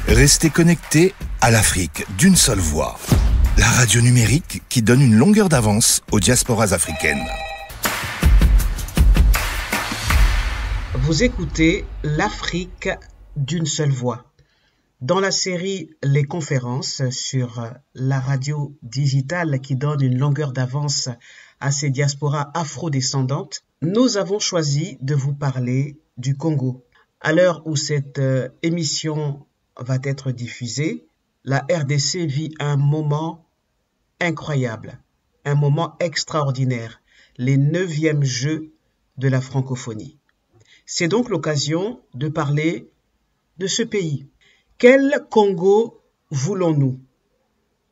Restez connectés à l'Afrique d'une seule voix. La radio numérique qui donne une longueur d'avance aux diasporas africaines. Vous écoutez l'Afrique d'une seule voix. Dans la série Les conférences sur la radio digitale qui donne une longueur d'avance à ces diasporas afro-descendantes, nous avons choisi de vous parler du Congo. À l'heure où cette émission va être diffusée, la RDC vit un moment incroyable, un moment extraordinaire, les 9e Jeux de la francophonie. C'est donc l'occasion de parler de ce pays. Quel Congo voulons-nous?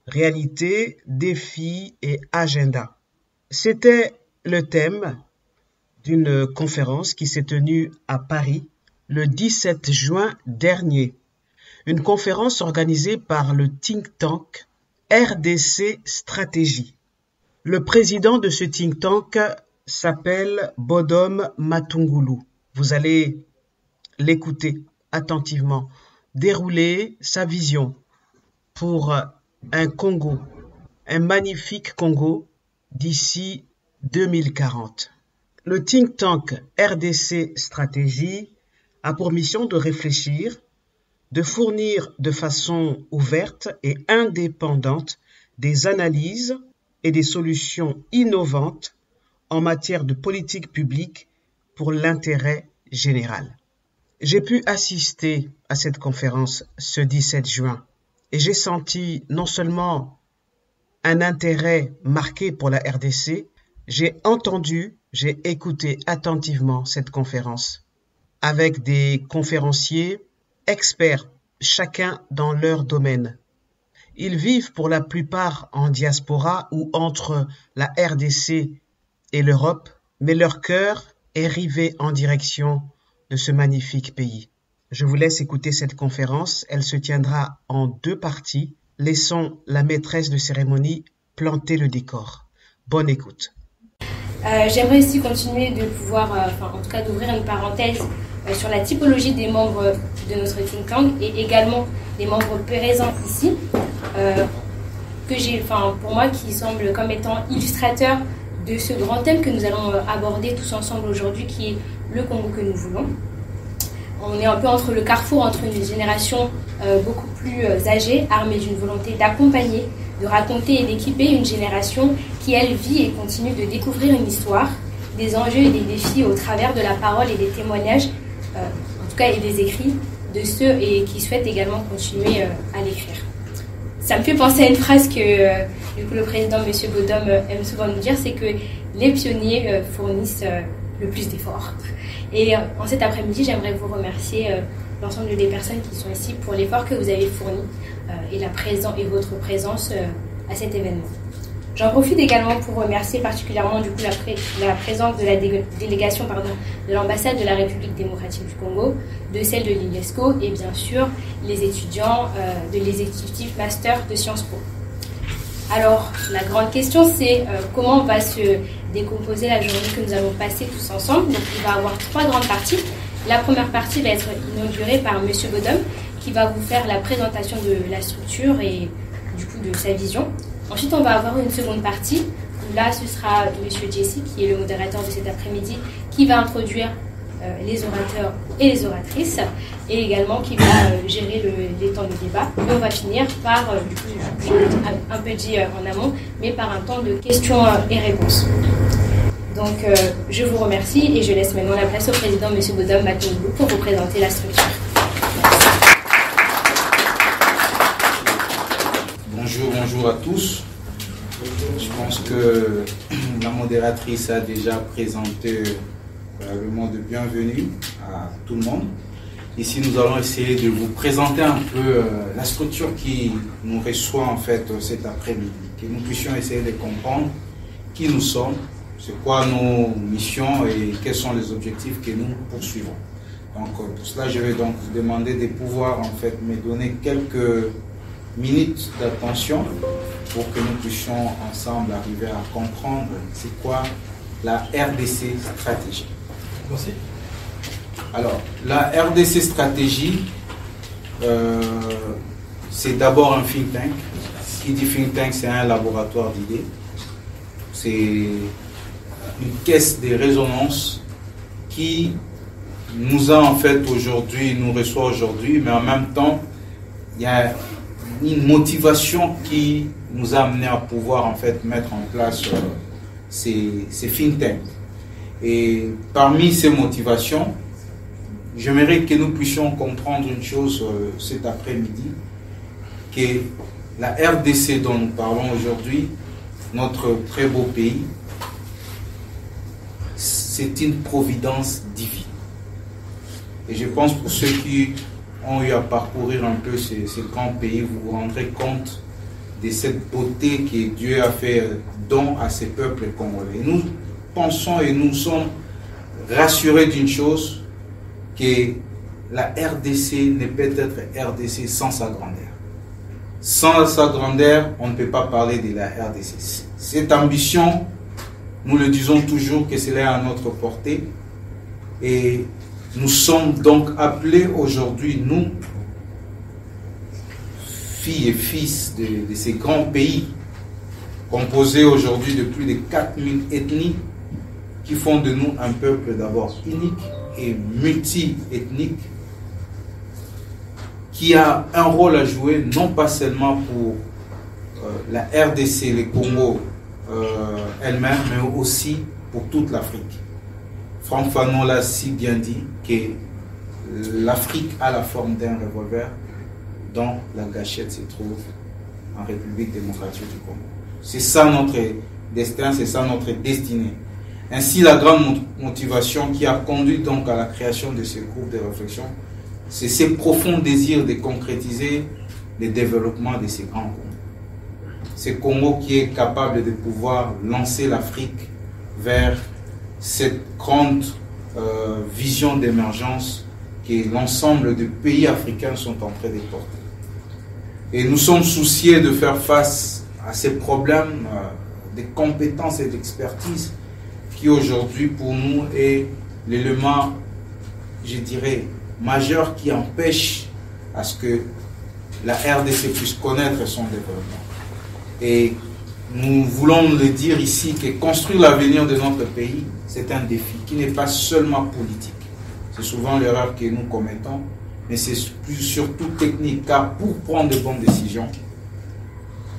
Réalité, défis et agenda. C'était le thème d'une conférence qui s'est tenue à Paris le 17 juin dernier. Une conférence organisée par le think tank RDC Stratégie. Le président de ce think tank s'appelle Bodom Matungulu. Vous allez l'écouter attentivement, dérouler sa vision pour un Congo, un magnifique Congo d'ici 2040. Le think tank RDC Stratégie a pour mission de réfléchir, de fournir de façon ouverte et indépendante des analyses et des solutions innovantes en matière de politique publique pour l'intérêt général. J'ai pu assister à cette conférence ce 17 juin et j'ai senti non seulement un intérêt marqué pour la RDC, j'ai écouté attentivement cette conférence avec des conférenciers experts, chacun dans leur domaine. Ils vivent pour la plupart en diaspora ou entre la RDC et l'Europe, mais leur cœur est rivé en direction de ce magnifique pays. Je vous laisse écouter cette conférence. Elle se tiendra en 2 parties. Laissons la maîtresse de cérémonie planter le décor. Bonne écoute. J'aimerais aussi continuer de pouvoir, en tout cas d'ouvrir une parenthèse sur la typologie des membres de notre think tank et également des membres présents ici, pour moi, qui semble comme étant illustrateur de ce grand thème que nous allons aborder tous ensemble aujourd'hui, qui est le Congo que nous voulons. On est un peu entre le carrefour entre une génération beaucoup plus âgée, armée d'une volonté d'accompagner, de raconter et d'équiper une génération qui, elle, vit et continue de découvrir une histoire, des enjeux et des défis au travers de la parole et des témoignages, en tout cas et des écrits, de ceux et qui souhaitent également continuer à l'écrire. Ça me fait penser à une phrase que le président M. Bodom aime souvent nous dire, c'est que les pionniers fournissent le plus d'efforts. Et en cet après-midi, j'aimerais vous remercier l'ensemble des personnes qui sont ici pour l'effort que vous avez fourni et votre présence à cet événement. J'en profite également pour remercier particulièrement la présence de la délégation de l'ambassade de la République démocratique du Congo, de celle de l'UNESCO et bien sûr les étudiants de l'exécutif master de Sciences Po. Alors la grande question c'est comment va se décomposer la journée que nous allons passer tous ensemble. Donc il va y avoir 3 grandes parties. La première partie va être inaugurée par M. Bodom qui va vous faire la présentation de la structure et du coup de sa vision. Ensuite, on va avoir une seconde partie, où là, ce sera M. Jesse, qui est le modérateur de cet après-midi, qui va introduire les orateurs et les oratrices, et également qui va gérer les temps de débat. Et on va finir par, un peu dit en amont, mais par un temps de questions et réponses. Donc, je vous remercie et je laisse maintenant la place au président, M. Bodom Matungulu, pour vous présenter la structure. Bonjour à tous. Je pense que la modératrice a déjà présenté le mot de bienvenue à tout le monde. Ici, nous allons essayer de vous présenter un peu la structure qui nous reçoit en fait cet après-midi, que nous puissions essayer de comprendre qui nous sommes, c'est quoi nos missions et quels sont les objectifs que nous poursuivons. Donc pour cela, je vais donc vous demander de pouvoir en fait me donner quelques minutes d'attention pour que nous puissions ensemble arriver à comprendre c'est quoi la RDC Stratégie. Merci. Alors, la RDC Stratégie, c'est d'abord un think tank. Qui dit think tank, c'est un laboratoire d'idées. C'est une caisse de résonance qui nous a en fait aujourd'hui, nous reçoit aujourd'hui, mais en même temps, il y a une motivation qui nous a amené à pouvoir en fait mettre en place ces think tanks. Et parmi ces motivations, j'aimerais que nous puissions comprendre une chose cet après-midi, que la RDC dont nous parlons aujourd'hui, notre très beau pays, c'est une providence divine. Et je pense pour ceux qui ont eu à parcourir un peu ces grands pays, vous vous rendrez compte de cette beauté que Dieu a fait don à ces peuples congolais. Et nous pensons et nous sommes rassurés d'une chose, que la RDC ne peut être RDC sans sa grandeur. Sans sa grandeur, on ne peut pas parler de la RDC. Cette ambition, nous le disons toujours que c'est là à notre portée. Et nous sommes donc appelés aujourd'hui, nous, filles et fils de ces grands pays, composés aujourd'hui de plus de 4000 ethnies, qui font de nous un peuple d'abord unique et multi-ethnique, qui a un rôle à jouer, non pas seulement pour la RDC, les Congo elle-même, mais aussi pour toute l'Afrique. Franck Fanon l'a si bien dit que l'Afrique a la forme d'un revolver dont la gâchette se trouve en République démocratique du Congo. C'est ça notre destin, c'est ça notre destinée. Ainsi, la grande motivation qui a conduit donc à la création de ce groupe de réflexion, c'est ce profond désir de concrétiser le développement de ces grands Congos. Ce Congo qui est capable de pouvoir lancer l'Afrique vers cette grande vision d'émergence que l'ensemble des pays africains sont en train de porter. Et nous sommes souciés de faire face à ces problèmes de compétences et d'expertise qui aujourd'hui pour nous est l'élément, je dirais, majeur qui empêche à ce que la RDC puisse connaître son développement. Et nous voulons le dire ici que construire l'avenir de notre pays, c'est un défi qui n'est pas seulement politique. C'est souvent l'erreur que nous commettons, mais c'est surtout technique, car pour prendre de bonnes décisions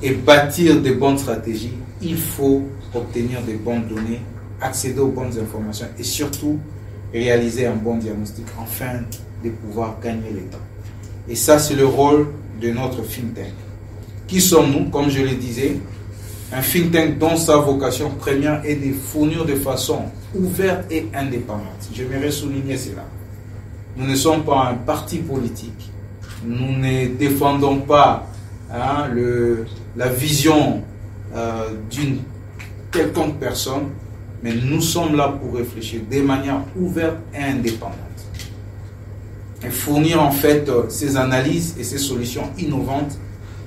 et bâtir de bonnes stratégies, il faut obtenir de bonnes données, accéder aux bonnes informations et surtout réaliser un bon diagnostic afin de pouvoir gagner le temps. Et ça, c'est le rôle de notre think tank. Qui sommes-nous? Comme je le disais, un think tank dont sa vocation première est de fournir de façon ouverte et indépendante. J'aimerais souligner cela. Nous ne sommes pas un parti politique. Nous ne défendons pas la vision d'une quelconque personne, mais nous sommes là pour réfléchir de manière ouverte et indépendante. Et fournir en fait ces analyses et ces solutions innovantes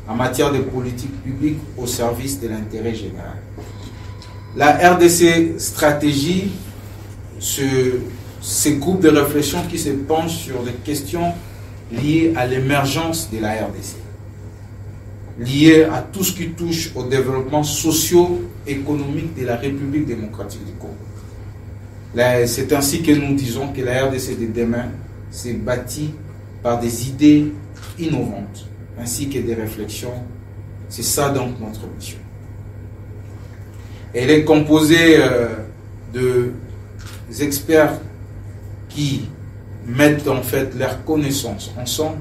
en matière de politique publique au service de l'intérêt général. La RDC Stratégie, ce groupe de réflexion qui se penche sur des questions liées à l'émergence de la RDC, liées à tout ce qui touche au développement socio-économique de la République démocratique du Congo. C'est ainsi que nous disons que la RDC de demain s'est bâtie par des idées innovantes, ainsi que des réflexions. C'est ça donc notre mission. Elle est composée de experts qui mettent en fait leurs connaissances ensemble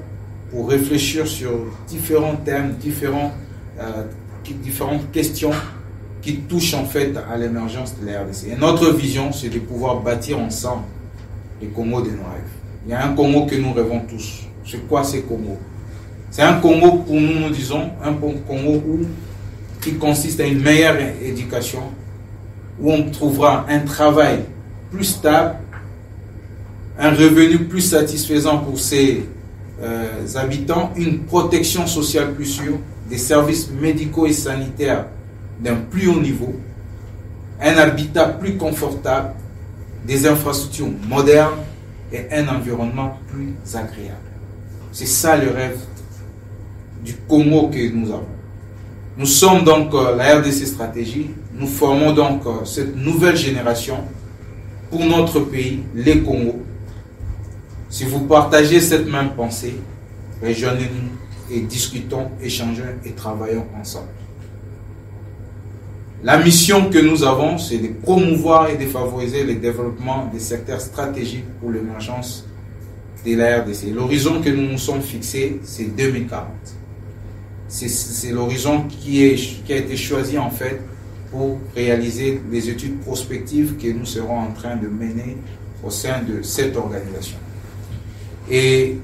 pour réfléchir sur différents thèmes, différentes questions qui touchent en fait à l'émergence de la RDC. Et notre vision, c'est de pouvoir bâtir ensemble le Congo de nos rêves. Il y a un Congo que nous rêvons tous. C'est quoi ce Congo? C'est un Congo, pour nous, nous disons, un Congo qui consiste à une meilleure éducation, où on trouvera un travail plus stable, un revenu plus satisfaisant pour ses habitants, une protection sociale plus sûre, des services médicaux et sanitaires d'un plus haut niveau, un habitat plus confortable, des infrastructures modernes et un environnement plus agréable. C'est ça le rêve du Congo que nous avons. Nous sommes donc la RDC Stratégie. Nous formons donc cette nouvelle génération pour notre pays, les Congos. Si vous partagez cette même pensée, rejoignez-nous et discutons, échangeons et travaillons ensemble. La mission que nous avons, c'est de promouvoir et de favoriser le développement des secteurs stratégiques pour l'émergence de la RDC. L'horizon que nous nous sommes fixés, c'est 2040. C'est l'horizon qui a été choisi en fait pour réaliser les études prospectives que nous serons en train de mener au sein de cette organisation. Et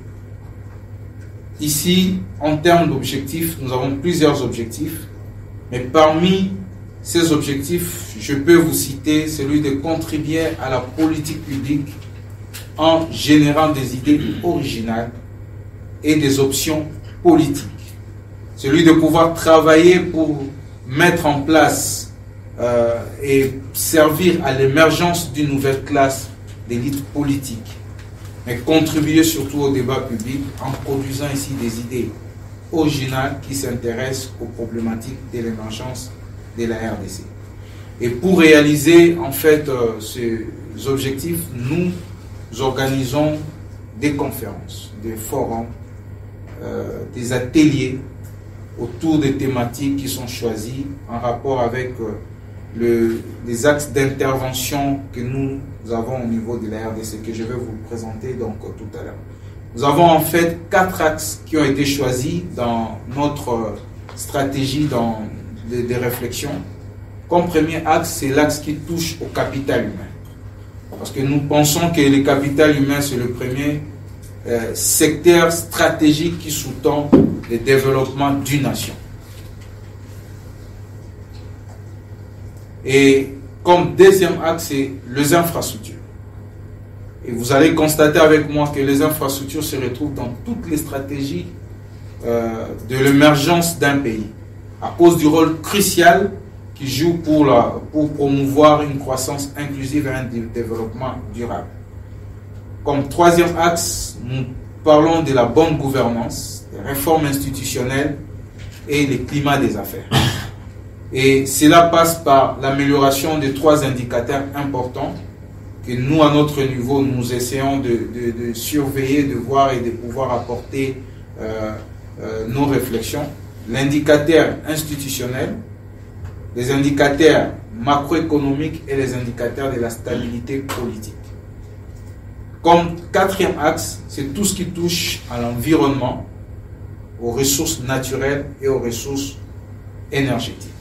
ici, en termes d'objectifs, nous avons plusieurs objectifs, mais parmi ces objectifs, je peux vous citer celui de contribuer à la politique publique en générant des idées originales et des options politiques. Celui de pouvoir travailler pour mettre en place et servir à l'émergence d'une nouvelle classe d'élite politique, mais contribuer surtout au débat public en produisant ici des idées originales qui s'intéressent aux problématiques de l'émergence de la RDC. Et pour réaliser en fait ces objectifs, nous organisons des conférences, des forums, des ateliers autour des thématiques qui sont choisies en rapport avec les axes d'intervention que nous avons au niveau de la RDC, que je vais vous présenter donc tout à l'heure. Nous avons en fait 4 axes qui ont été choisis dans notre stratégie des réflexions. Comme premier axe, c'est l'axe qui touche au capital humain. Parce que nous pensons que le capital humain, c'est le premier secteur stratégique qui sous-tend le développement d'une nation. Et comme deuxième axe, c'est les infrastructures. Et vous allez constater avec moi que les infrastructures se retrouvent dans toutes les stratégies de l'émergence d'un pays, à cause du rôle crucial qu'ils jouent pour promouvoir une croissance inclusive et un développement durable. Comme troisième axe, nous parlons de la bonne gouvernance, des réformes institutionnelles et le climat des affaires. Et cela passe par l'amélioration de 3 indicateurs importants que nous, à notre niveau, nous essayons de surveiller, de voir et de pouvoir apporter nos réflexions. L'indicateur institutionnel, les indicateurs macroéconomiques et les indicateurs de la stabilité politique. Comme quatrième axe, c'est tout ce qui touche à l'environnement, aux ressources naturelles et aux ressources énergétiques.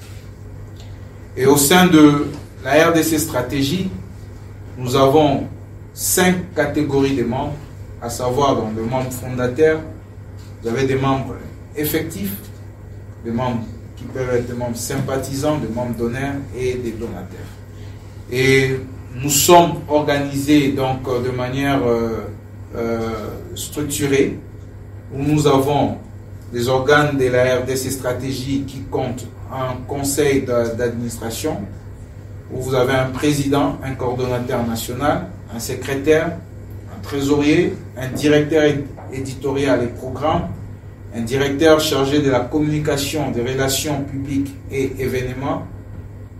Et au sein de la RDC Stratégie, nous avons 5 catégories de membres, à savoir donc, les membres fondateurs. Vous avez des membres effectifs, des membres qui peuvent être des membres sympathisants, des membres d'honneur et des donateurs. Et nous sommes organisés donc de manière structurée, où nous avons des organes de la RDC Stratégie qui comptent un conseil d'administration, où vous avez un président, un coordonnateur national, un secrétaire, un trésorier, un directeur éditorial et programme, un directeur chargé de la communication, des relations publiques et événements,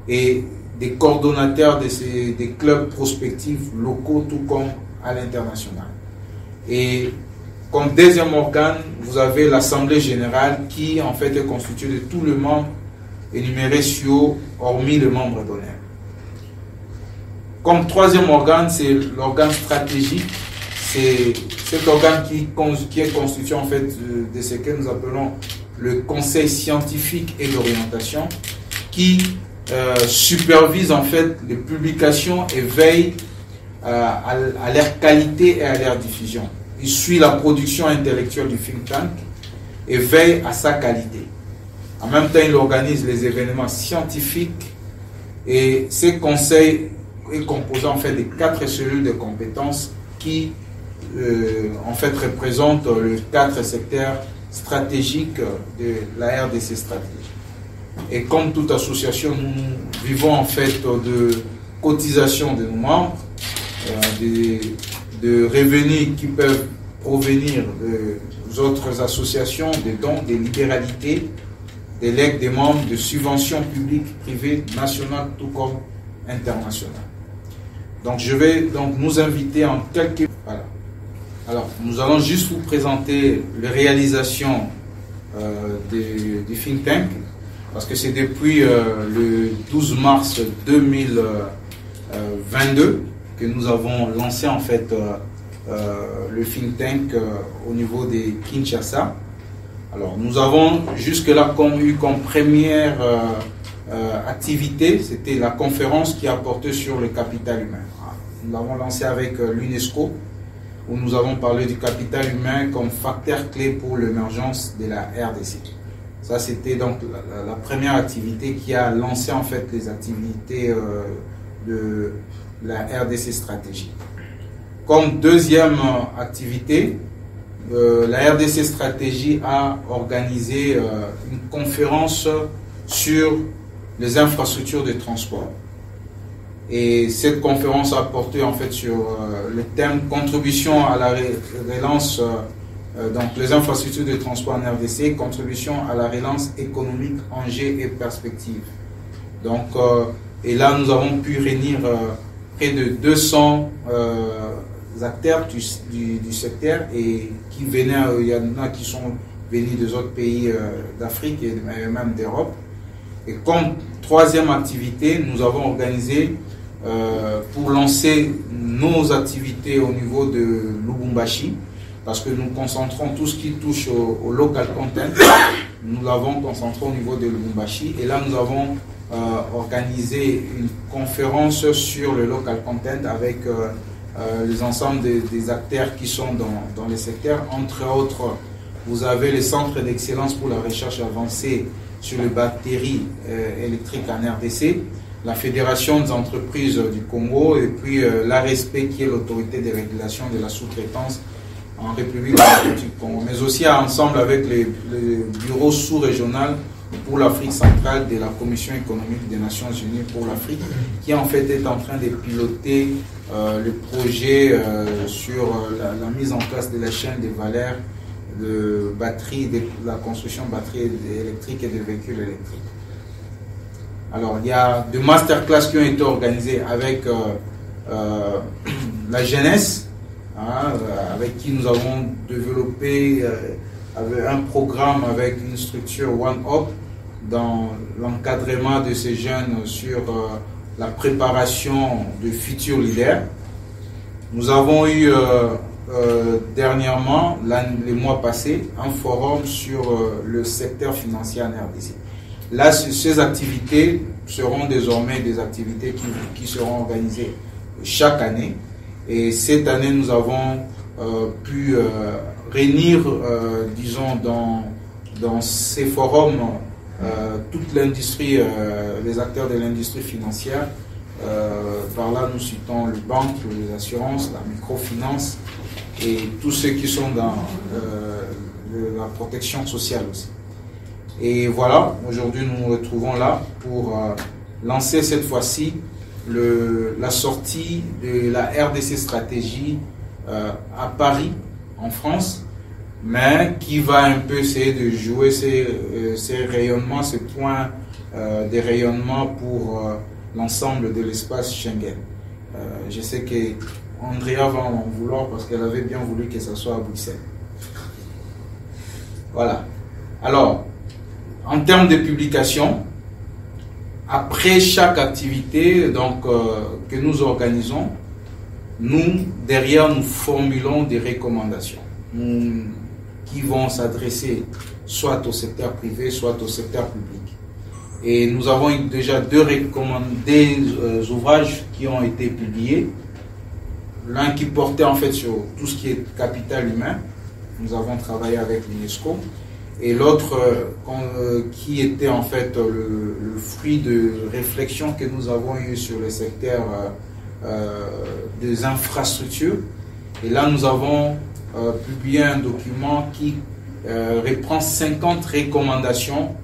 et des coordonnateurs des clubs prospectifs locaux, tout comme à l'international. Et comme deuxième organe, vous avez l'Assemblée générale qui en fait est constituée de tous les membres énumérés sur, hormis les membres d'honneur. Comme troisième organe, c'est l'organe stratégique. C'est cet organe qui est constitué en fait de ce que nous appelons le conseil scientifique et d'orientation, qui supervise en fait les publications et veille à leur qualité et à leur diffusion. Il suit la production intellectuelle du think tank et veille à sa qualité. En même temps, il organise les événements scientifiques, et ces conseils est composé en fait de 4 cellules de compétences qui en fait représentent les 4 secteurs stratégiques de la RDC Stratégie. Et comme toute association, nous vivons en fait de cotisations de nos membres, de revenus qui peuvent provenir des autres associations, des dons, des libéralités, des legs des membres, de subventions publiques, privées, nationales, tout comme internationales. Donc je vais donc nous inviter en quelques... Voilà. Alors, nous allons juste vous présenter les réalisations du think tank, parce que c'est depuis le 12 mars 2022 que nous avons lancé en fait le think tank au niveau des Kinshasa. Alors, nous avons jusque-là eu comme première activité, c'était la conférence qui a porté sur le capital humain. Nous l'avons lancé avec l'UNESCO, où nous avons parlé du capital humain comme facteur clé pour l'émergence de la RDC. Ça, c'était donc la première activité qui a lancé en fait les activités de la RDC stratégie. Comme deuxième activité, la RDC stratégie a organisé une conférence sur les infrastructures de transport. Et cette conférence a porté en fait sur le thème contribution à la relance, donc les infrastructures de transport en RDC, contribution à la relance économique, enjeux et perspectives. Donc, et là nous avons pu réunir près de 200 acteurs du secteur et qui venaient, il y en a qui sont venus des autres pays d'Afrique et même d'Europe. Et comme troisième activité, nous avons organisé pour lancer nos activités au niveau de Lubumbashi, parce que nous concentrons tout ce qui touche au local content, nous l'avons concentré au niveau de Lubumbashi, et là nous avons organisé une conférence sur le local content avec les ensembles des acteurs qui sont dans les secteurs. Entre autres, vous avez le Centre d'excellence pour la recherche avancée sur les batteries électriques en RDC, la Fédération des entreprises du Congo et puis l'ARESP qui est l'autorité de régulation de la sous-traitance en République démocratique du Congo, mais aussi ensemble avec le bureau sous-régional pour l'Afrique centrale de la Commission économique des Nations Unies pour l'Afrique, qui en fait est en train de piloter le projet sur la mise en place de la chaîne des valeurs de batteries, de la construction de batteries électriques et de véhicules électriques. Alors, il y a des masterclass qui ont été organisées avec la jeunesse, avec qui nous avons développé un programme avec une structure One Up dans l'encadrement de ces jeunes sur la préparation de futurs leaders. Nous avons eu dernièrement, les mois passés, un forum sur le secteur financier en RDC. Là, ces activités seront désormais des activités qui seront organisées chaque année. Et cette année, nous avons pu réunir, disons, dans ces forums, toute l'industrie, les acteurs de l'industrie financière. Par là, nous citons les banques, les assurances, la microfinance et tous ceux qui sont dans la protection sociale aussi. Et voilà, aujourd'hui nous nous retrouvons là pour lancer cette fois-ci la sortie de la RDC stratégie à Paris, en France, mais qui va un peu essayer de jouer ces rayonnements, ces points de rayonnement pour l'ensemble de l'espace Schengen. Je sais que Andrea va en vouloir parce qu'elle avait bien voulu que ça soit à Bruxelles. Voilà. Alors, en termes de publication, après chaque activité donc, que nous organisons, nous, derrière, nous formulons des recommandations qui vont s'adresser soit au secteur privé, soit au secteur public. Et nous avons déjà deux ouvrages qui ont été publiés. L'un qui portait en fait sur tout ce qui est capital humain. Nous avons travaillé avec l'UNESCO. Et l'autre qui était en fait le fruit de réflexions que nous avons eues sur le secteur des infrastructures. Et là, nous avons publié un document qui reprend 50 recommandations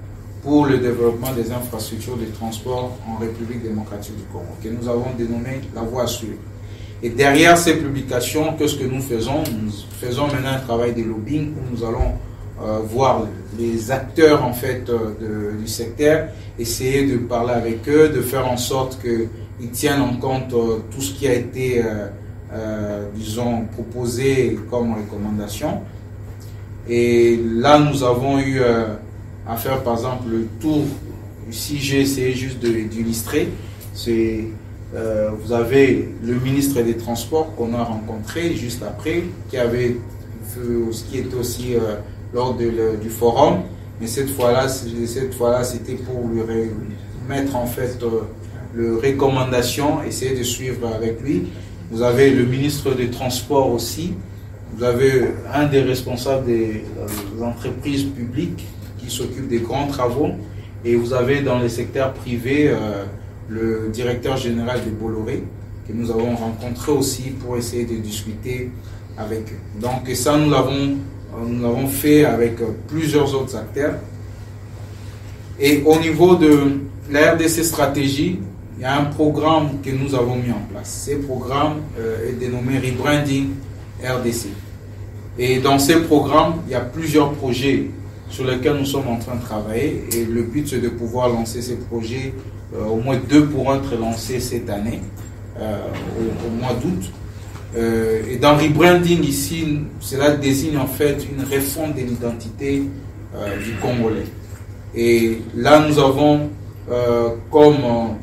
pour le développement des infrastructures de transport en République démocratique du Congo, que nous avons dénommé la voie à suivre. Et derrière ces publications, qu'est-ce que nous faisons? Nous faisons maintenant un travail de lobbying où nous allons voir les acteurs en fait du secteur, essayer de parler avec eux, de faire en sorte qu'ils tiennent en compte tout ce qui a été disons proposé comme recommandation. Et là nous avons eu à faire par exemple le tour. Ici j'ai essayé juste d'illustrer. C'est vous avez le ministre des Transports qu'on a rencontré juste après, qui était aussi lors du forum, mais cette fois-là c'était pour lui mettre en fait les recommandations, essayer de suivre avec lui. Vous avez le ministre des Transports aussi, vous avez un des responsables des entreprises publiques qui s'occupe des grands travaux, et vous avez dans le secteur privé le directeur général de Bolloré, que nous avons rencontré aussi pour essayer de discuter avec eux. Donc ça, nous l'avons fait avec plusieurs autres acteurs. Et au niveau de la RDC Stratégie, il y a un programme que nous avons mis en place. Ce programme est dénommé Rebranding RDC. Et dans ce programme, il y a plusieurs projets sur lesquels nous sommes en train de travailler. Et le but, c'est de pouvoir lancer ces projets. Au moins 2 pourront être lancés cette année, au mois d'août. Et dans rebranding ici, cela désigne en fait une refonte de l'identité du Congolais. Et là, nous avons comme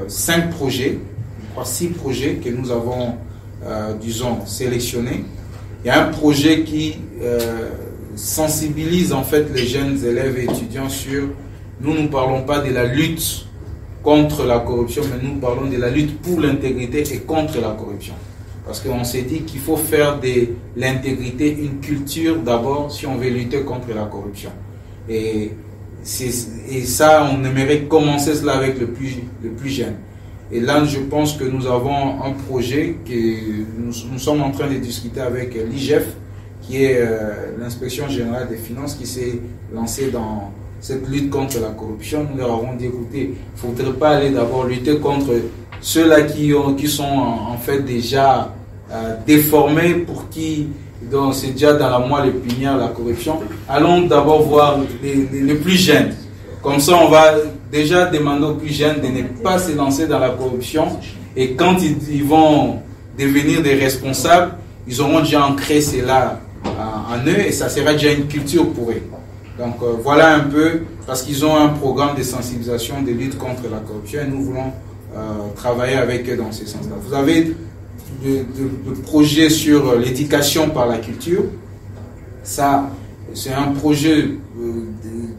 5 projets, je crois 6 projets que nous avons, disons, sélectionnés. Il y a un projet qui sensibilise en fait les jeunes élèves et étudiants sur, nous ne parlons pas de la lutte contre la corruption, mais nous parlons de la lutte pour l'intégrité et contre la corruption. Parce qu'on s'est dit qu'il faut faire de l'intégrité une culture d'abord si on veut lutter contre la corruption. Et ça, on aimerait commencer cela avec le plus jeune. Et là, je pense que nous avons un projet que nous sommes en train de discuter avec l'IGF, qui est l'inspection générale des finances, qui s'est lancée dans cette lutte contre la corruption. Nous leur avons dit, écoutez, il ne faudrait pas aller d'abord lutter contre ceux-là qui sont en fait déjà déformés, pour qui c'est déjà dans la moelle épinière la corruption. Allons d'abord voir les plus jeunes. Comme ça, on va déjà demander aux plus jeunes de ne pas se lancer dans la corruption. Et quand ils vont devenir des responsables, ils auront déjà ancré cela en eux, et ça sera déjà une culture pour eux. Donc voilà un peu, parce qu'ils ont un programme de sensibilisation, de lutte contre la corruption, et nous voulons travailler avec eux dans ce sens-là. Vous avez de projets sur l'éducation par la culture. Ça, c'est un projet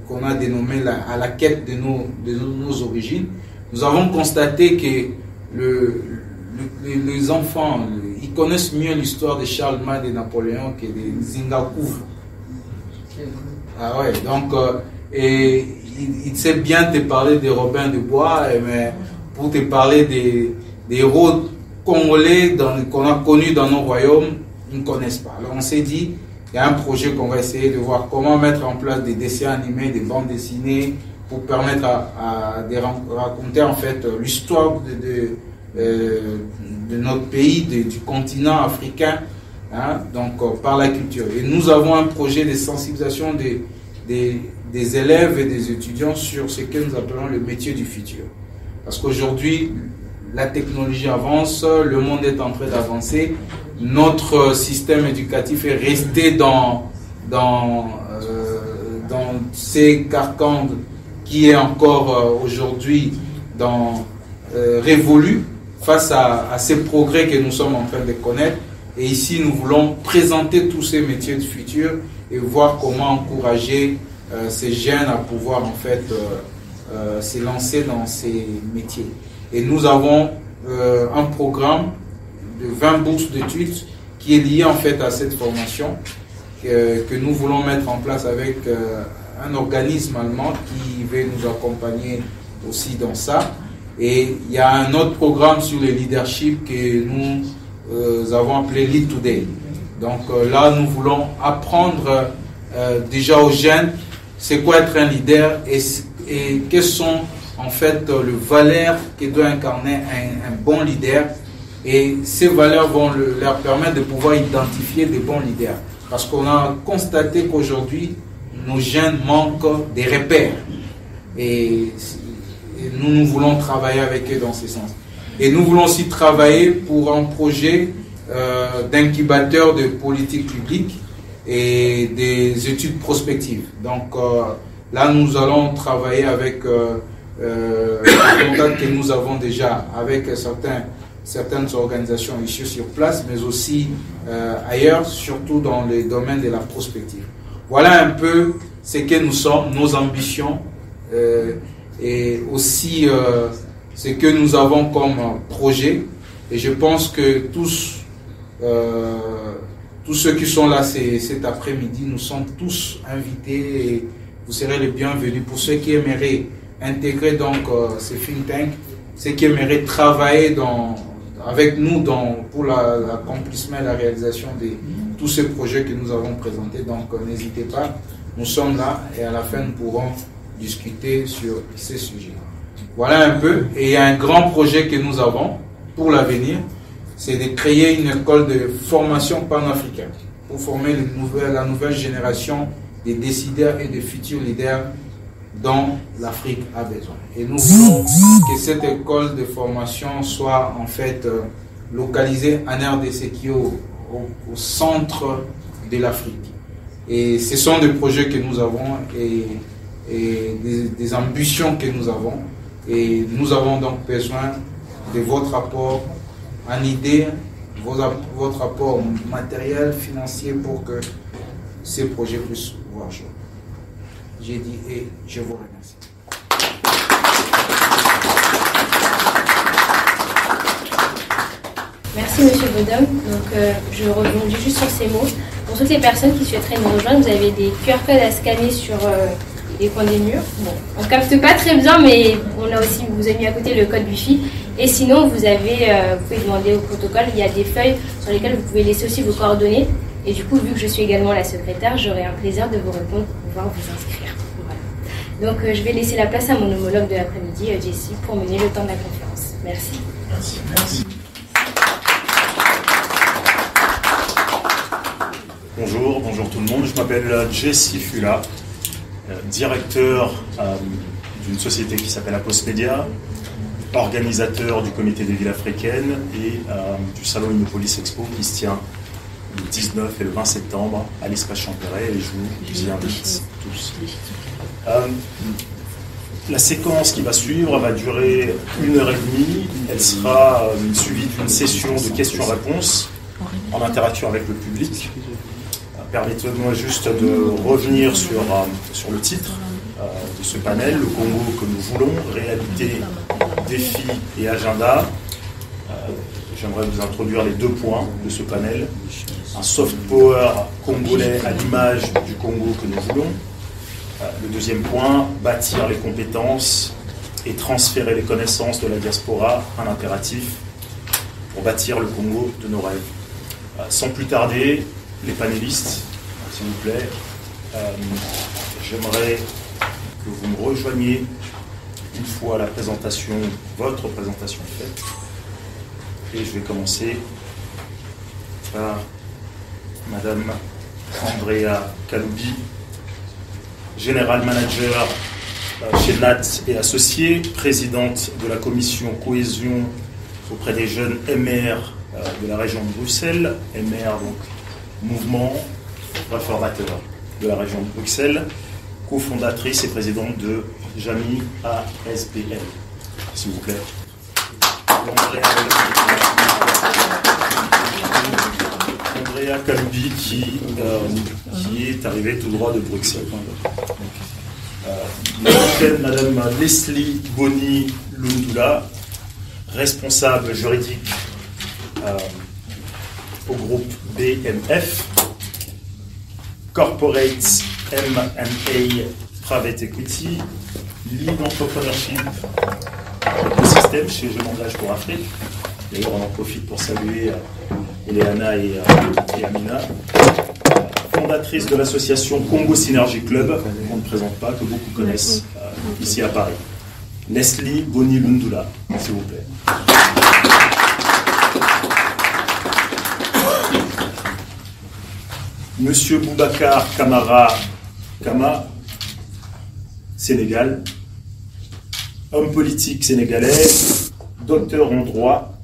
qu'on a dénommé à la quête de nos origines. Nous avons constaté que les enfants, ils connaissent mieux l'histoire de Charlemagne et de Napoléon que de Zingakouf. Ah ouais, donc et il sait bien te parler de Robin de Bois, mais pour te parler des héros congolais qu'on a connus dans nos royaumes, ils ne connaissent pas. Alors on s'est dit, il y a un projet qu'on va essayer de voir comment mettre en place des dessins animés, des bandes dessinées, pour permettre de raconter en fait l'histoire de notre pays, du continent africain, hein, donc par la culture. Et nous avons un projet de sensibilisation des élèves et des étudiants sur ce que nous appelons le métier du futur. Parce qu'aujourd'hui, la technologie avance, le monde est en train d'avancer, notre système éducatif est resté dans ces carcans qui est encore aujourd'hui révolu face à ces progrès que nous sommes en train de connaître. Et ici, nous voulons présenter tous ces métiers du futur et voir comment encourager ces jeunes à pouvoir en fait se lancer dans ces métiers. Et nous avons un programme de 20 bourses d'études qui est lié en fait à cette formation que nous voulons mettre en place avec un organisme allemand qui va nous accompagner aussi dans ça. Et il y a un autre programme sur le leadership que nous avons appelé Lead Today. Donc là, nous voulons apprendre déjà aux jeunes c'est quoi être un leader et quelles sont en fait les valeurs que doit incarner un bon leader Et ces valeurs vont leur permettre de pouvoir identifier des bons leaders. Parce qu'on a constaté qu'aujourd'hui, nos jeunes manquent des repères. Et nous voulons travailler avec eux dans ce sens. Et nous voulons aussi travailler pour un projet d'incubateur de politique publique et des études prospectives. Donc là, nous allons travailler avec les contacts que nous avons déjà avec certaines organisations ici sur place, mais aussi ailleurs, surtout dans les domaines de la prospective. Voilà un peu ce que nous sommes, nos ambitions et aussi ce que nous avons comme projet. Et je pense que tous ceux qui sont là cet après-midi, nous sommes tous invités et vous serez les bienvenus. Pour ceux qui aimeraient intégrer donc ces think tanks, ceux qui aimeraient travailler avec nous pour l'accomplissement et la réalisation de tous ces projets que nous avons présentés. Donc n'hésitez pas, nous sommes là et à la fin nous pourrons discuter sur ces sujets. Voilà un peu. Et il y a un grand projet que nous avons pour l'avenir, c'est de créer une école de formation panafricaine pour former la nouvelle génération des décideurs et des futurs leaders dont l'Afrique a besoin. Et nous voulons que cette école de formation soit en fait localisée en RDC, qui est au centre de l'Afrique. Et ce sont des projets que nous avons et des ambitions que nous avons. Et nous avons donc besoin de votre apport en idées, votre apport matériel, financier pour que ces projets puissent voir jour. J'ai dit et je vous remercie. Merci Monsieur Bodum. Donc je rebondis juste sur ces mots. Pour toutes les personnes qui souhaiteraient nous rejoindre, vous avez des QR codes à scanner sur les coins des murs. Bon, on capte pas très bien, mais on a aussi, vous avez mis à côté le code Wi-Fi. Et sinon, vous pouvez demander au protocole. Il y a des feuilles sur lesquelles vous pouvez laisser aussi vos coordonnées. Et du coup, vu que je suis également la secrétaire, j'aurai un plaisir de vous répondre pour pouvoir vous inscrire. Voilà. Donc, je vais laisser la place à mon homologue de l'après-midi, Jessie, pour mener le temps de la conférence. Merci. Merci. Bonjour tout le monde. Je m'appelle Jessie Fula, directeur d'une société qui s'appelle Apos-Media, organisateur du comité des villes africaines et du salon Innopolis Expo qui se tient le 19 et le 20 septembre à l'espace Champéret, et je vous y invite tous. La séquence qui va suivre va durer 1h30. Elle sera suivie d'une session de questions-réponses en interaction avec le public. Permettez-moi juste de revenir sur le titre de ce panel, le Congo que nous voulons, réalité, défis et agenda. J'aimerais vous introduire les 2 points de ce panel. Un soft power congolais à l'image du Congo que nous voulons. Le 2e point, bâtir les compétences et transférer les connaissances de la diaspora, un impératif pour bâtir le Congo de nos rêves. Sans plus tarder, les panélistes, s'il vous plaît, j'aimerais que vous me rejoigniez une fois votre présentation faite. Et je vais commencer par Madame Andrea Kaloubi, General Manager chez NAT et Associés, présidente de la commission cohésion auprès des jeunes MR de la région de Bruxelles, MR donc mouvement réformateur de la région de Bruxelles, cofondatrice et présidente de JAMI ASBL. S'il vous plaît. Andrea Kaloubi qui est arrivée tout droit de Bruxelles. Madame Leslie Boni Lundula, responsable juridique au groupe BMF, Corporate M&A Private Equity, Lead Entrepreneurship Écosystème chez Je m'engage pour Afrique. D'ailleurs, on en profite pour saluer Eleana et Amina, fondatrice de l'association Congo Synergy Club, qu'on ne présente pas, que beaucoup connaissent ici à Paris. Leslie Boni Lundula, s'il vous plaît. Monsieur Boubacar Kamara Kama, Sénégal, homme politique sénégalais, docteur en droit,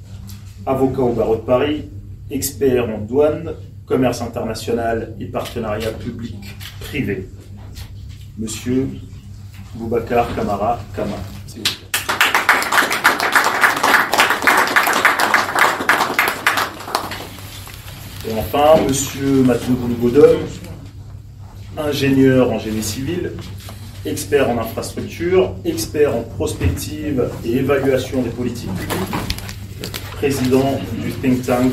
avocat au barreau de Paris, expert en douane, commerce international et partenariat public-privé. Monsieur Boubacar Kamara Kama. Et enfin, monsieur Matoungoulou Bodom, ingénieur en génie civil, expert en infrastructure, expert en prospective et évaluation des politiques publiques, président du think tank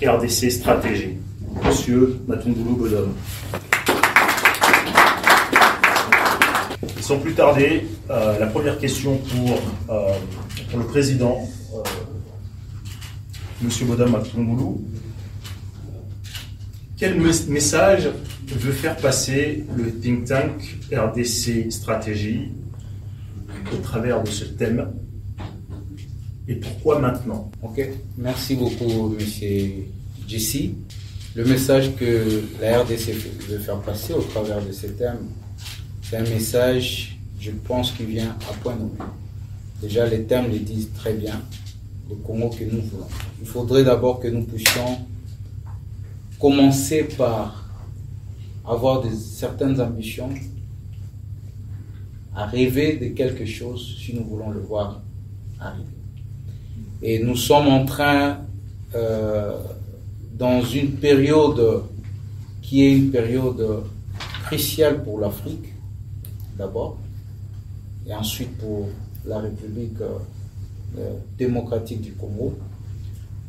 RDC Stratégie. Monsieur Matoungoulou Bodom. Sans plus tarder, la première question pour le président, monsieur Bodom Matoungoulou. Quel message veut faire passer le think tank RDC Stratégie au travers de ce thème et pourquoi maintenant? Ok, merci beaucoup, monsieur Jesse. Le message que la RDC veut faire passer au travers de ce thème, c'est un message, je pense, qui vient à point nommé. Déjà, les termes le disent très bien, le Congo que nous voulons. Il faudrait d'abord que nous puissions commencer par avoir certaines ambitions, à rêver de quelque chose si nous voulons le voir arriver. Et nous sommes en train, dans une période qui est une période cruciale pour l'Afrique, d'abord, et ensuite pour la République démocratique du Congo,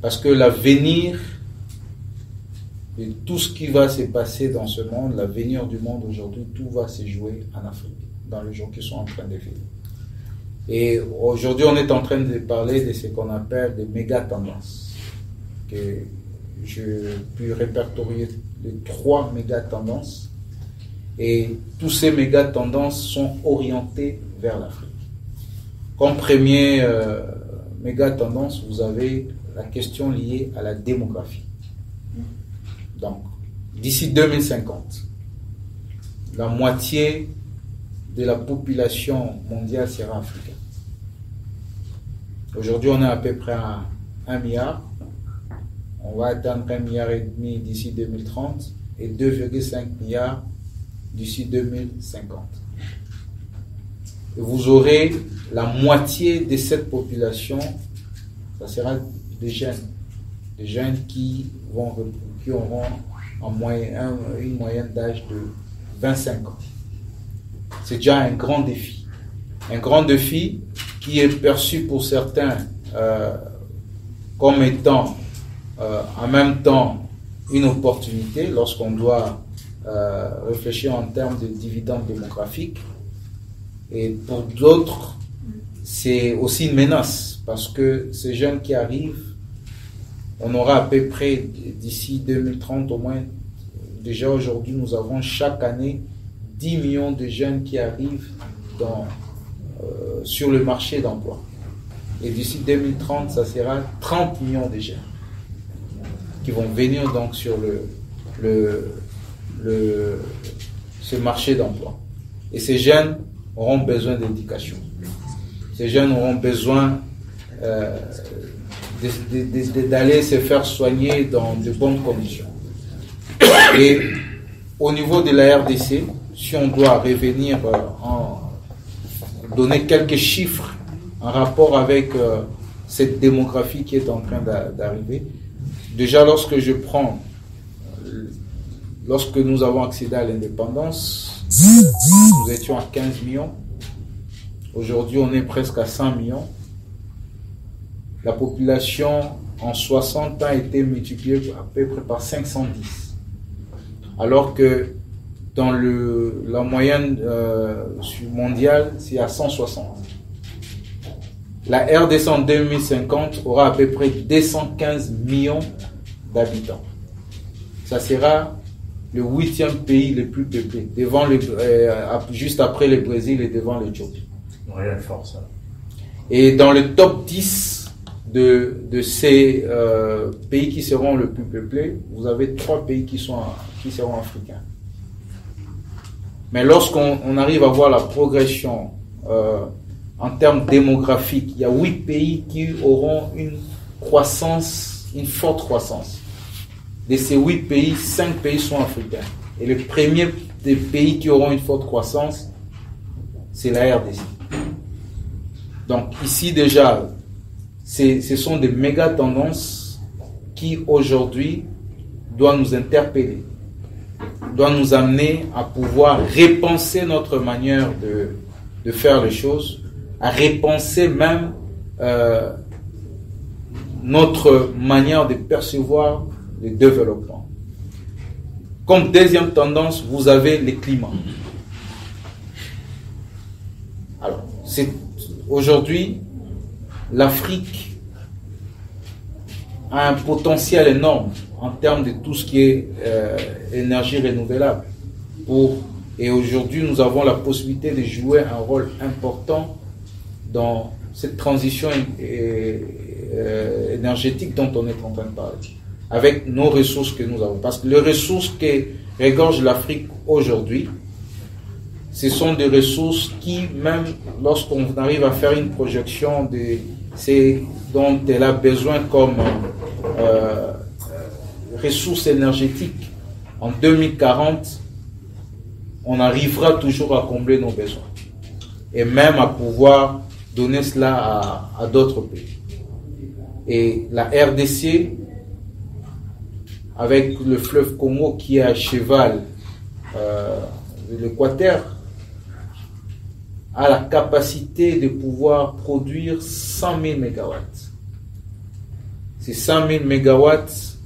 parce que l'avenir de tout ce qui va se passer dans ce monde, l'avenir du monde aujourd'hui, tout va se jouer en Afrique, dans les jours qui sont en train de vivre. Et aujourd'hui, on est en train de parler de ce qu'on appelle des méga-tendances, que je puis répertorier les 3 méga-tendances, et tous ces méga-tendances sont orientées vers l'Afrique. Comme premier méga-tendance, vous avez la question liée à la démographie. Donc, d'ici 2050, la moitié de la population mondiale sera africaine. Aujourd'hui, on est à peu près à 1 milliard. On va atteindre 1,5 milliard d'ici 2030 et 2,5 milliards d'ici 2050. Et vous aurez la moitié de cette population, ça sera des jeunes qui auront une moyenne d'âge de 25 ans. C'est déjà un grand défi. Un grand défi qui est perçu pour certains comme étant en même temps une opportunité lorsqu'on doit réfléchir en termes de dividendes démographiques. Et pour d'autres, c'est aussi une menace parce que ces jeunes qui arrivent, on aura à peu près d'ici 2030 au moins, déjà aujourd'hui nous avons chaque année 10 millions de jeunes qui arrivent sur le marché d'emploi. Et d'ici 2030, ça sera 30 millions de jeunes qui vont venir donc sur ce marché d'emploi. Et ces jeunes auront besoin d'éducation. Ces jeunes auront besoin d'aller se faire soigner dans de bonnes conditions. Et au niveau de la RDC, si on doit revenir donner quelques chiffres en rapport avec cette démographie qui est en train d'arriver, déjà lorsque nous avons accédé à l'indépendance, nous étions à 15 millions. Aujourd'hui, on est presque à 100 millions. La population en 60 ans a été multipliée à peu près par 510. Alors que dans la moyenne mondiale, c'est à 160. La RDC en 2050 aura à peu près 215 millions d'habitants. Ça sera le 8e pays le plus peuplé, juste après le Brésil et devant l'Éthiopie. Réelle force. Et dans le top 10 de ces pays qui seront le plus peuplés, vous avez 3 pays qui qui seront africains. Mais lorsqu'on arrive à voir la progression en termes démographiques, il y a 8 pays qui auront une forte croissance. De ces 8 pays, 5 pays sont africains. Et le premier des pays qui auront une forte croissance, c'est la RDC. Donc ici déjà, ce sont des méga tendances qui aujourd'hui doivent nous interpeller, doivent nous amener à pouvoir repenser notre manière de faire les choses, à repenser même notre manière de percevoir le développement. Comme deuxième tendance, vous avez le climat. Alors, aujourd'hui, l'Afrique a un potentiel énorme en termes de tout ce qui est énergie renouvelable. Et aujourd'hui, nous avons la possibilité de jouer un rôle important dans cette transition énergétique dont on est en train de parler, avec nos ressources que nous avons. Parce que les ressources que regorge l'Afrique aujourd'hui, ce sont des ressources qui, même lorsqu'on arrive à faire une projection de ce dont elle a besoin comme ressources énergétiques, en 2040, on arrivera toujours à combler nos besoins. Et même à pouvoir donner cela à d'autres pays. Et la RDC, avec le fleuve Congo qui est à cheval de l'Équateur, a la capacité de pouvoir produire 100 000 mégawatts. Ces 100 000 mégawatts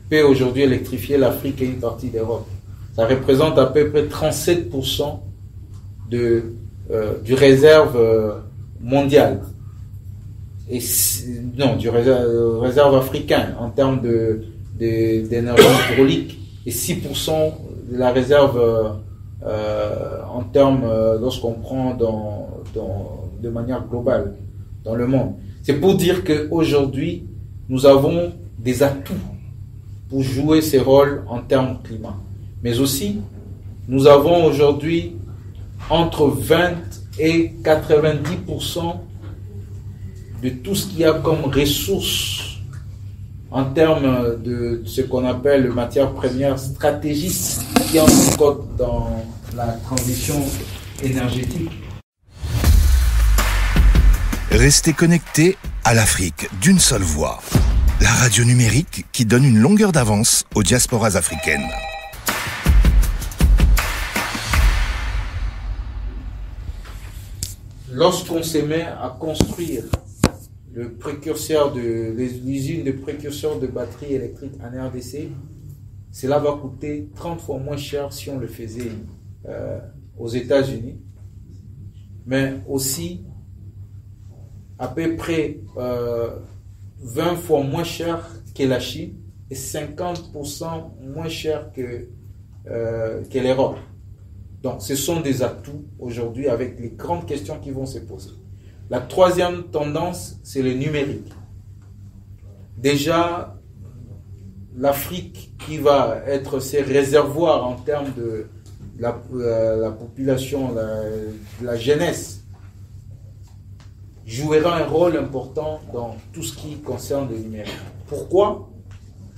peut aujourd'hui électrifier l'Afrique et une partie d'Europe. Ça représente à peu près 37% du réserve mondial. Du réserve africain en termes d'énergie hydraulique, et 6% de la réserve en termes, lorsqu'on prend de manière globale dans le monde. C'est pour dire qu'aujourd'hui, nous avons des atouts pour jouer ces rôles en termes de climat. Mais aussi, nous avons aujourd'hui entre 20 et 90% de tout ce qu'il y a comme ressources en termes de ce qu'on appelle matières premières stratégiques qui entrent dans la transition énergétique. Restez connectés à l'Afrique d'une seule voix. La radio numérique qui donne une longueur d'avance aux diasporas africaines. Lorsqu'on se met à construire l'usine de précurseurs de batteries électriques en RDC, cela va coûter 30 fois moins cher si on le faisait aux États-Unis, mais aussi à peu près 20 fois moins cher que la Chine et 50% moins cher que l'Europe. Donc, ce sont des atouts aujourd'hui avec les grandes questions qui vont se poser. La troisième tendance, c'est le numérique. Déjà, l'Afrique qui va être ses réservoirs en termes de la population, la jeunesse, jouera un rôle important dans tout ce qui concerne le numérique. Pourquoi?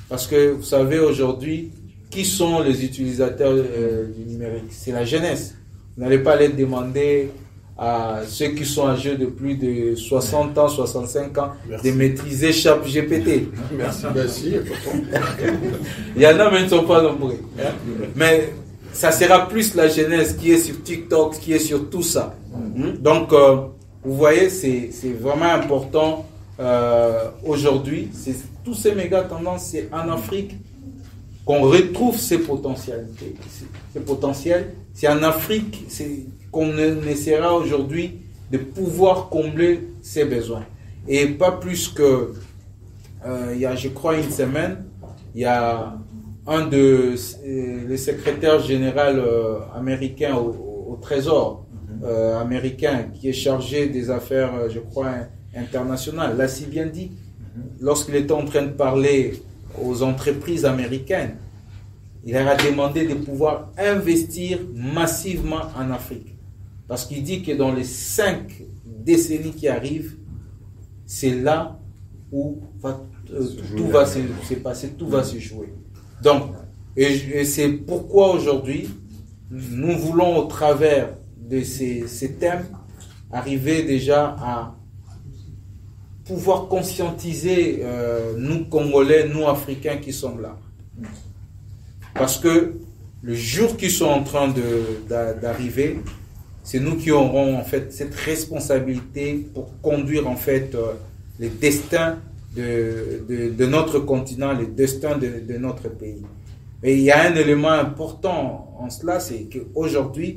Parce que vous savez aujourd'hui, qui sont les utilisateurs du numérique? C'est la jeunesse. Vous n'allez pas aller demander à ceux qui sont âgés de plus de 60 ans, 65 ans, de maîtriser ChatGPT. Merci. Il y en a, mais ils ne sont pas nombreux. Mais ça sera plus la jeunesse qui est sur TikTok, qui est sur tout ça. Donc, vous voyez, c'est vraiment important aujourd'hui. Tous ces méga tendances, c'est en Afrique qu'on retrouve ces potentialités. Ces potentiels, c'est en Afrique qu'on essaiera aujourd'hui de pouvoir combler ces besoins. Et pas plus que, il y a, je crois, une semaine, il y a un les secrétaires généraux américains au Trésor américain qui est chargé des affaires, je crois, internationales, l'a si bien dit, lorsqu'il était en train de parler aux entreprises américaines. il leur a demandé de pouvoir investir massivement en Afrique. Parce qu'il dit que dans les 5 décennies qui arrivent, c'est là où tout va se passer, tout va se jouer. Donc, et c'est pourquoi aujourd'hui, nous voulons au travers de ces thèmes arriver déjà à pouvoir conscientiser nous Congolais, nous Africains qui sommes là. Parce que le jour qu'ils sont en train d'arriver, c'est nous qui aurons en fait cette responsabilité pour conduire en fait les destins de notre continent, les destins de notre pays. Et il y a un élément important en cela, c'est qu'aujourd'hui,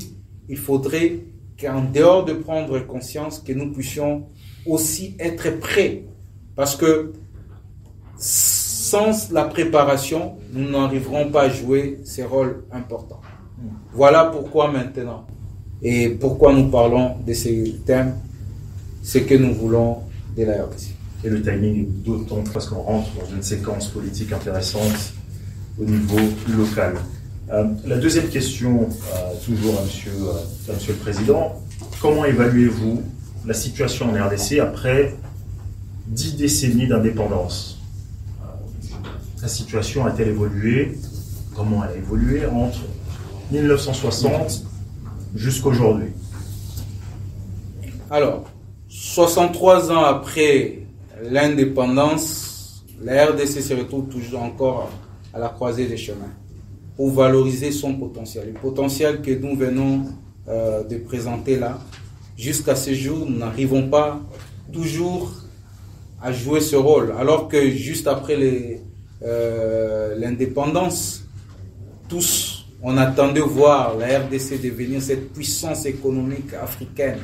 il faudrait qu'en dehors de prendre conscience, que nous puissions aussi être prêts. Parce que sans la préparation, nous n'arriverons pas à jouer ces rôles importants. Voilà pourquoi maintenant, et pourquoi nous parlons de ces thèmes, c'est que nous voulons de la RDC. Et le timing est d'autant parce qu'on rentre dans une séquence politique intéressante au niveau local. La deuxième question, toujours à monsieur le Président, comment évaluez-vous la situation en RDC après 10 décennies d'indépendance? La situation a-t-elle évolué? Comment elle a évolué entre 1960 jusqu'aujourd'hui? Alors, 63 ans après l'indépendance, la RDC se retrouve toujours encore à la croisée des chemins pour valoriser son potentiel. Le potentiel que nous venons de présenter là, jusqu'à ce jour, nous n'arrivons pas toujours à jouer ce rôle. Alors que juste après l'indépendance, tous, on attendait voir la RDC devenir cette puissance économique africaine.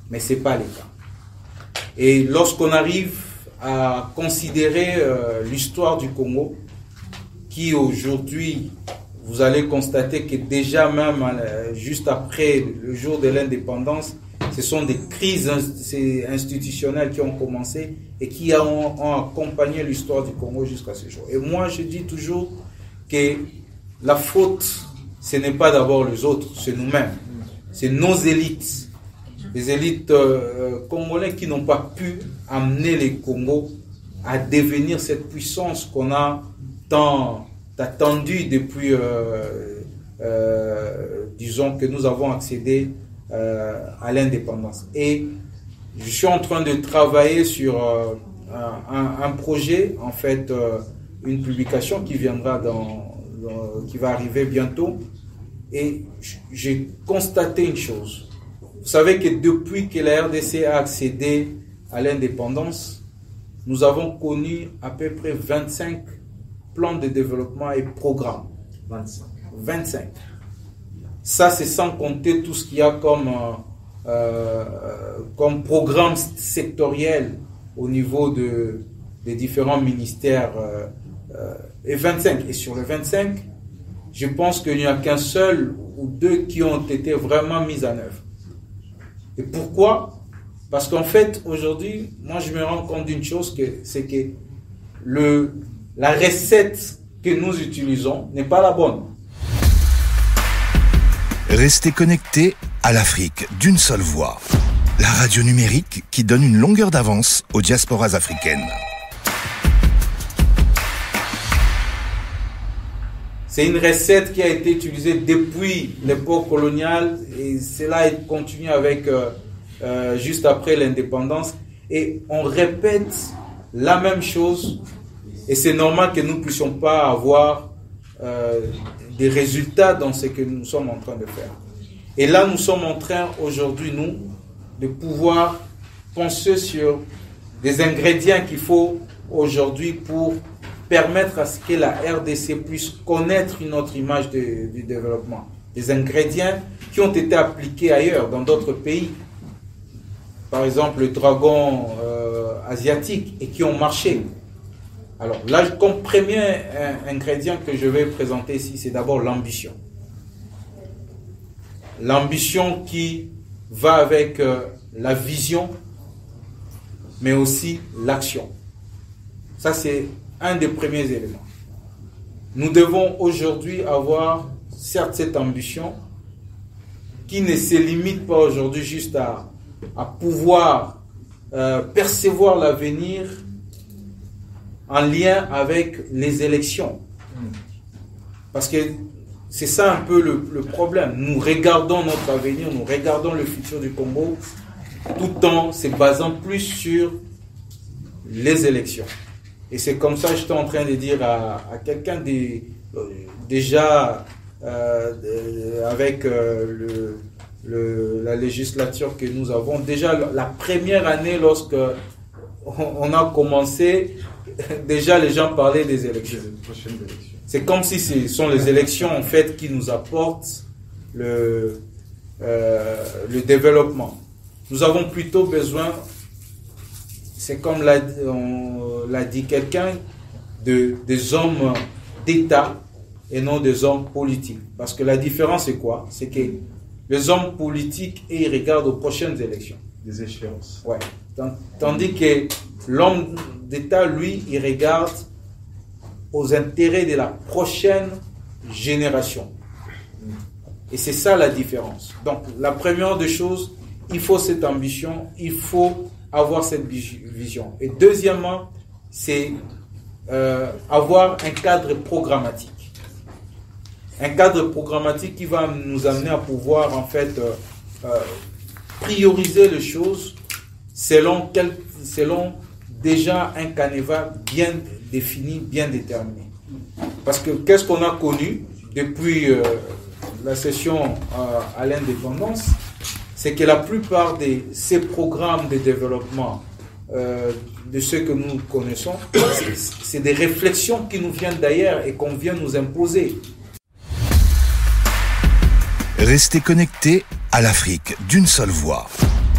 Mais ce n'est pas le cas. Et lorsqu'on arrive à considérer l'histoire du Congo, qui aujourd'hui, vous allez constater que déjà même juste après le jour de l'indépendance, ce sont des crises institutionnelles qui ont commencé et qui ont accompagné l'histoire du Congo jusqu'à ce jour. Et moi, je dis toujours que la faute, ce n'est pas d'abord les autres, c'est nous-mêmes. C'est nos élites. Les élites congolaises qui n'ont pas pu amener les Congos à devenir cette puissance qu'on a tant attendue depuis, disons, que nous avons accédé à l'indépendance. Et je suis en train de travailler sur un projet, en fait, une publication qui viendra qui va arriver bientôt. Et j'ai constaté une chose. Vous savez que depuis que la RDC a accédé à l'indépendance, nous avons connu à peu près 25 plans de développement et programmes. 25. Ça, c'est sans compter tout ce qu'il y a comme programme sectoriel au niveau des différents ministères. Et 25. Et sur les 25, je pense qu'il n'y a qu'un seul ou deux qui ont été vraiment mis en œuvre. Et pourquoi? Parce qu'en fait, aujourd'hui, moi je me rends compte d'une chose, c'est que la recette que nous utilisons n'est pas la bonne. Restez connectés à l'Afrique d'une seule voix. La radio numérique qui donne une longueur d'avance aux diasporas africaines. C'est une recette qui a été utilisée depuis l'époque coloniale et cela continue avec juste après l'indépendance. Et on répète la même chose et c'est normal que nous ne puissions pas avoir des résultats dans ce que nous sommes en train de faire. Et là, nous sommes en train aujourd'hui, nous, de pouvoir penser sur des ingrédients qu'il faut aujourd'hui pour permettre à ce que la RDC puisse connaître une autre image du développement. Des ingrédients qui ont été appliqués ailleurs, dans d'autres pays. Par exemple, le dragon asiatique, et qui ont marché. Alors là, comme premier ingrédient que je vais présenter ici, c'est d'abord l'ambition. L'ambition qui va avec la vision, mais aussi l'action. Ça, c'est un des premiers éléments. nous devons aujourd'hui avoir, certes, cette ambition qui ne se limite pas aujourd'hui juste à pouvoir percevoir l'avenir en lien avec les élections. Parce que c'est ça un peu le problème. Nous regardons notre avenir, nous regardons le futur du Congo, tout en se basant plus sur les élections. Et c'est comme ça que j'étais en train de dire à quelqu'un déjà avec la législature que nous avons, déjà la première année lorsque on a commencé, déjà les gens parlaient des élections. C'est comme si ce sont les élections en fait qui nous apportent le développement. Nous avons plutôt besoin, c'est comme l'a dit quelqu'un, des hommes d'État et non des hommes politiques. Parce que la différence c'est quoi? C'est que les hommes politiques, ils regardent aux prochaines élections. Des échéances. Ouais. Tandis que l'homme d'État, lui, il regarde aux intérêts de la prochaine génération. Et c'est ça la différence. Donc, la première des choses, il faut cette ambition, il faut avoir cette vision. Et deuxièmement, c'est avoir un cadre programmatique. Un cadre programmatique qui va nous amener à pouvoir, en fait, prioriser les choses selon déjà un canevas bien défini, bien déterminé. Parce que qu'est-ce qu'on a connu depuis la session à l'indépendance, c'est que la plupart de ces programmes de développement de ceux que nous connaissons, c'est des réflexions qui nous viennent d'ailleurs et qu'on vient nous imposer. Restez connectés à l'Afrique d'une seule voix.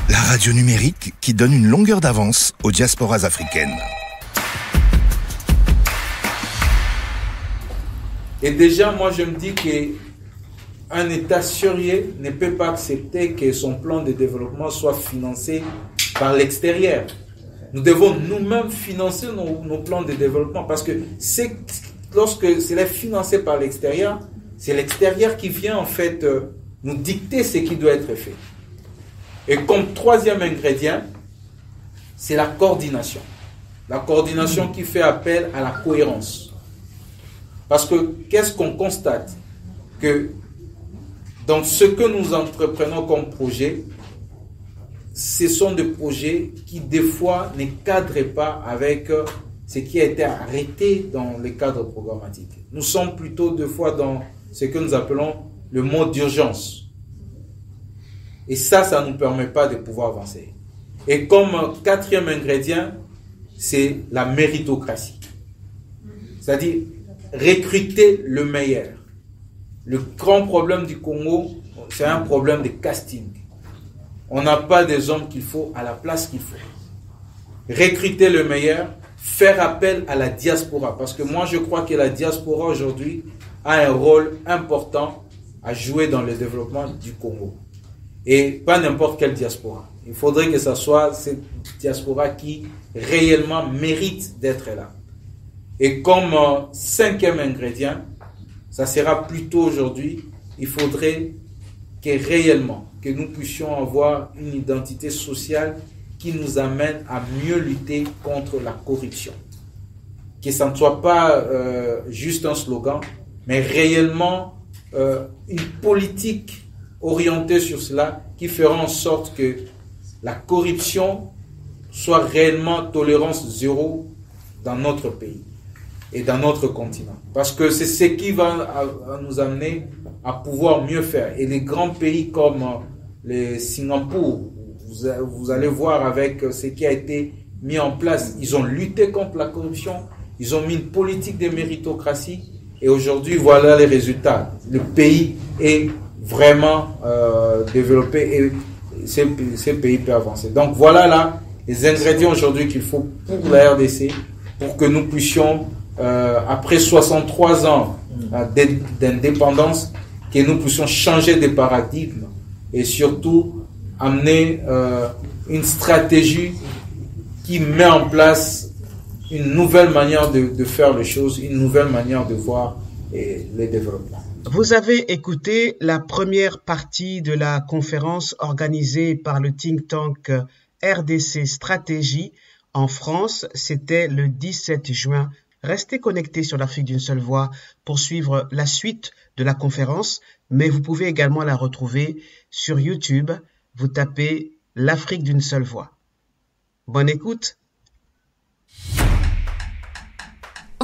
La radio numérique qui donne une longueur d'avance aux diasporas africaines. Et déjà, moi, je me dis qu'un État sérieux ne peut pas accepter que son plan de développement soit financé par l'extérieur. Nous devons nous-mêmes financer nos plans de développement parce que lorsque c'est financé par l'extérieur, c'est l'extérieur qui vient en fait nous dicter ce qui doit être fait. Et comme troisième ingrédient, c'est la coordination. La coordination qui fait appel à la cohérence. Parce que qu'est-ce qu'on constate? Que dans ce que nous entreprenons comme projet, ce sont des projets qui des fois ne cadrent pas avec ce qui a été arrêté dans les cadres programmatiques. Nous sommes plutôt des fois dans ce que nous appelons le mode d'urgence. Et ça ne nous permet pas de pouvoir avancer. Et comme quatrième ingrédient, c'est la méritocratie. C'est-à-dire recruter le meilleur. Le grand problème du Congo, c'est un problème de casting. On n'a pas des hommes qu'il faut à la place qu'il faut. Recruter le meilleur, faire appel à la diaspora. Parce que moi, je crois que la diaspora aujourd'hui a un rôle important à jouer dans le développement du Congo. Et pas n'importe quelle diaspora. Il faudrait que ce soit cette diaspora qui réellement mérite d'être là. Et comme cinquième ingrédient, ça sera plutôt aujourd'hui, il faudrait que réellement, que nous puissions avoir une identité sociale qui nous amène à mieux lutter contre la corruption. Que ça ne soit pas juste un slogan, mais réellement une politique orientée sur cela qui fera en sorte que la corruption soit réellement tolérance zéro dans notre pays et dans notre continent. Parce que c'est ce qui va nous amener à pouvoir mieux faire. Et les grands pays comme les Singapour, vous allez voir avec ce qui a été mis en place, ils ont lutté contre la corruption, ils ont mis une politique de méritocratie et aujourd'hui voilà les résultats. Le pays est vraiment développé et ces pays peuvent avancer. Donc voilà là les ingrédients aujourd'hui qu'il faut pour la RDC pour que nous puissions après 63 ans d'indépendance, que nous puissions changer de paradigme et surtout amener une stratégie qui met en place une nouvelle manière de faire les choses, une nouvelle manière de voir et le développement. Vous avez écouté la première partie de la conférence organisée par le think tank RDC Stratégie en France. C'était le 17 juin. Restez connectés sur l'Afrique d'une seule voix pour suivre la suite de la conférence, mais vous pouvez également la retrouver sur YouTube. Vous tapez l'Afrique d'une seule voix. Bonne écoute.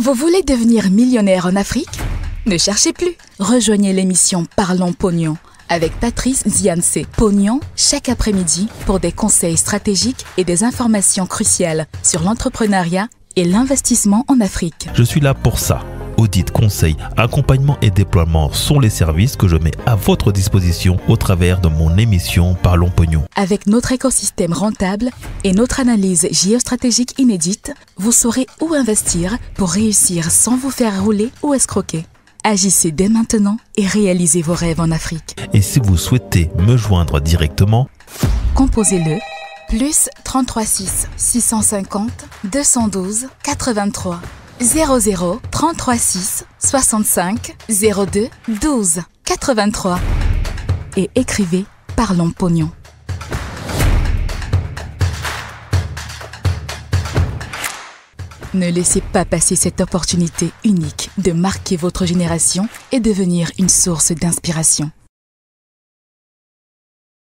Vous voulez devenir millionnaire en Afrique? Ne cherchez plus. Rejoignez l'émission Parlons Pognon avec Patrice Zianse Pognon chaque après-midi pour des conseils stratégiques et des informations cruciales sur l'entrepreneuriat et l'investissement en Afrique. Je suis là pour ça. Audit, conseil, accompagnement et déploiement sont les services que je mets à votre disposition au travers de mon émission Parlons Pognon. Avec notre écosystème rentable et notre analyse géostratégique inédite, vous saurez où investir pour réussir sans vous faire rouler ou escroquer. Agissez dès maintenant et réalisez vos rêves en Afrique. Et si vous souhaitez me joindre directement, composez-le +33 6 650 212 83 00 33 6 65 02 12 83 et écrivez Parlons Pognon. Ne laissez pas passer cette opportunité unique de marquer votre génération et devenir une source d'inspiration.